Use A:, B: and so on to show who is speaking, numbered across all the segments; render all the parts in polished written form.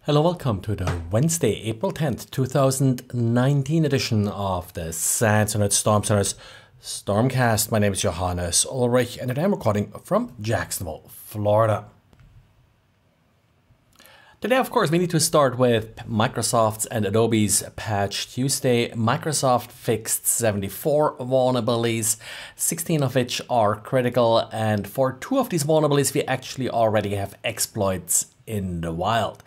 A: Hello, welcome to the Wednesday, April 10th, 2019 edition of the SANS Internet Storm Center's Stormcast. My name is Johannes Ulrich and today I'm recording from Jacksonville, Florida. Today, of course, we need to start with Microsoft's and Adobe's Patch Tuesday. Microsoft fixed 74 vulnerabilities, 16 of which are critical, and for 2 of these vulnerabilities, we actually already have exploits in the wild.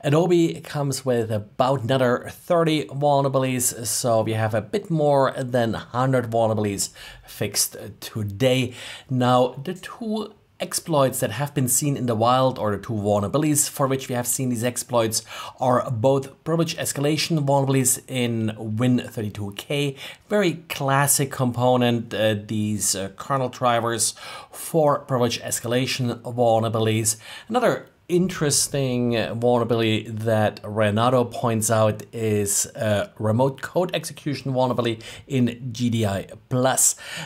A: Adobe comes with about another 30 vulnerabilities, so we have a bit more than 100 vulnerabilities fixed today. Now, the 2 exploits that have been seen in the wild, or the 2 vulnerabilities for which we have seen these exploits, are both privilege escalation vulnerabilities in Win32k, very classic component, these kernel drivers for privilege escalation vulnerabilities. Another interesting vulnerability that Renato points out is remote code execution vulnerability in GDI+.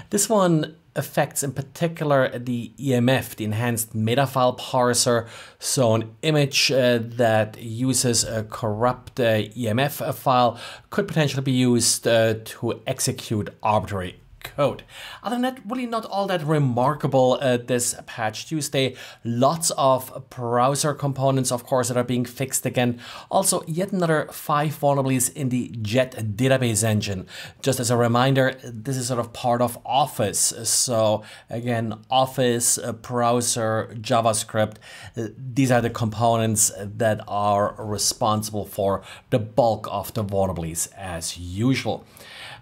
A: This one affects in particular the EMF, the enhanced metafile parser. So an image that uses a corrupt EMF file could potentially be used to execute arbitrary code. Other than that, really not all that remarkable this Patch Tuesday. Lots of browser components, of course, that are being fixed again. Also, yet another 5 vulnerabilities in the Jet database engine. Just as a reminder, this is sort of part of Office. So again, Office, browser, JavaScript, these are the components that are responsible for the bulk of the vulnerabilities as usual.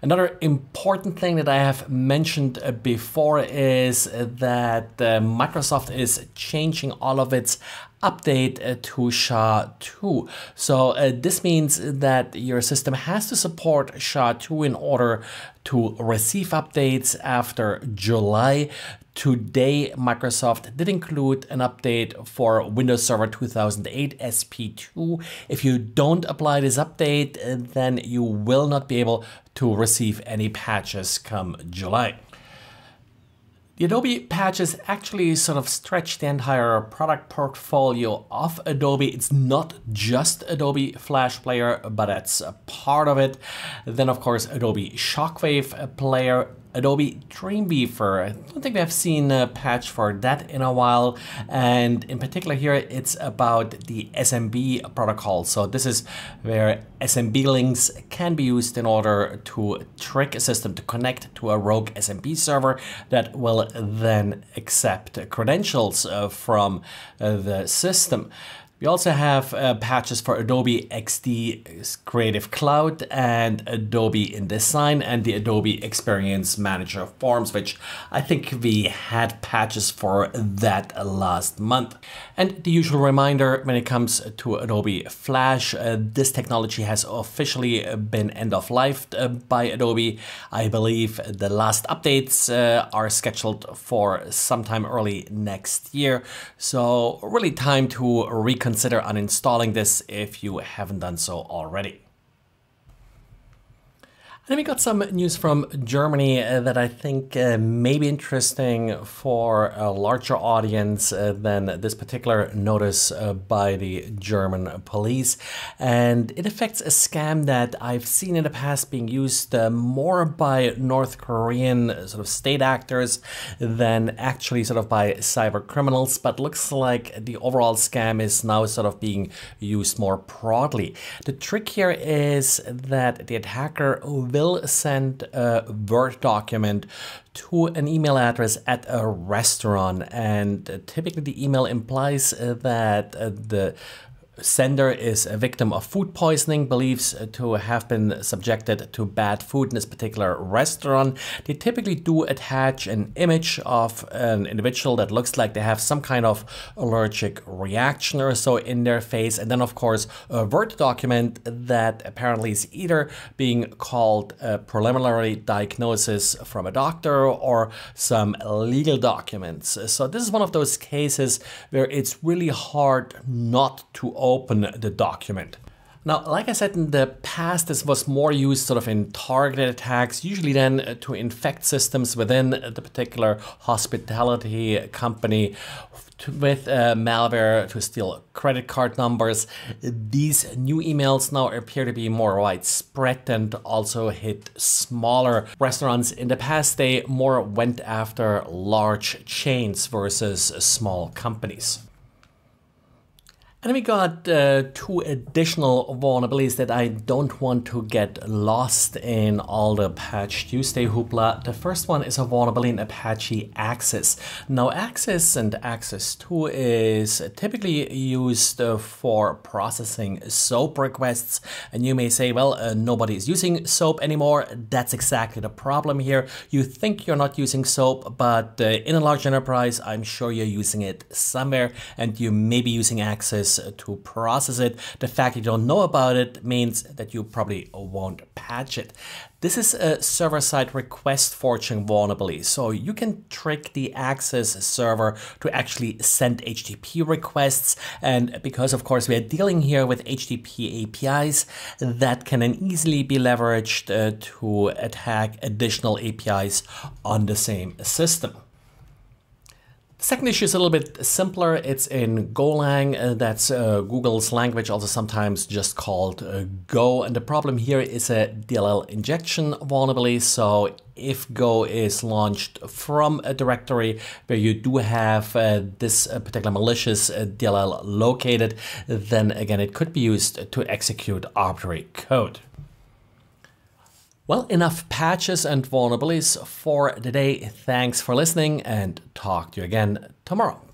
A: Another important thing that I have mentioned before is that Microsoft is changing all of its update to SHA-2. So this means that your system has to support SHA-2 in order to receive updates after July. Today, Microsoft did include an update for Windows Server 2008 SP2. If you don't apply this update, then you will not be able to receive any patches come July. The Adobe patches actually sort of stretch the entire product portfolio of Adobe. It's not just Adobe Flash Player, but that's a part of it. Then, of course, Adobe Shockwave Player, Adobe Dreamweaver. I don't think we have seen a patch for that in a while. And in particular here, it's about the SMB protocol. So this is where SMB links can be used in order to trick a system to connect to a rogue SMB server that will then accept credentials from the system. We also have patches for Adobe XD Creative Cloud and Adobe InDesign and the Adobe Experience Manager forms, which I think we had patches for that last month. And the usual reminder when it comes to Adobe Flash, this technology has officially been end-of-lifed by Adobe. I believe the last updates are scheduled for sometime early next year. So really time to reconsider uninstalling this if you haven't done so already. And then we got some news from Germany that I think may be interesting for a larger audience than this particular notice by the German police. And it affects a scam that I've seen in the past being used more by North Korean sort of state actors than actually sort of by cyber criminals. But looks like the overall scam is now sort of being used more broadly. The trick here is that the attacker will send a Word document to an email address at a restaurant, and typically the email implies that the sender is a victim of food poisoning, believes to have been subjected to bad food in this particular restaurant. They typically do attach an image of an individual that looks like they have some kind of allergic reaction or so in their face. And then, of course, a Word document that apparently is either being called a preliminary diagnosis from a doctor or some legal documents. So this is one of those cases where it's really hard not to open the document. Now, like I said in the past, this was more used sort of in targeted attacks, usually then to infect systems within the particular hospitality company with malware to steal credit card numbers. These new emails now appear to be more widespread and also hit smaller restaurants. In the past, they more went after large chains versus small companies. And we got two additional vulnerabilities that I don't want to get lost in all the Patch Tuesday hoopla. The first one is a vulnerability in Apache Access. Now, Access and Access 2 is typically used for processing SOAP requests. And you may say, well, nobody is using SOAP anymore. That's exactly the problem here. You think you're not using SOAP, but in a large enterprise, I'm sure you're using it somewhere, and you may be using Access to process it. The fact you don't know about it means that you probably won't patch it. This is a server-side request forging vulnerability, so you can trick the Access server to actually send HTTP requests, and because of course we are dealing here with HTTP APIs, that can then easily be leveraged to attack additional APIs on the same system. The second issue is a little bit simpler. It's in Golang. That's Google's language, also sometimes just called Go. And the problem here is a DLL injection vulnerability. So if Go is launched from a directory where you do have this particular malicious DLL located, then again, it could be used to execute arbitrary code. Well, enough patches and vulnerabilities for today. Thanks for listening, and talk to you again tomorrow.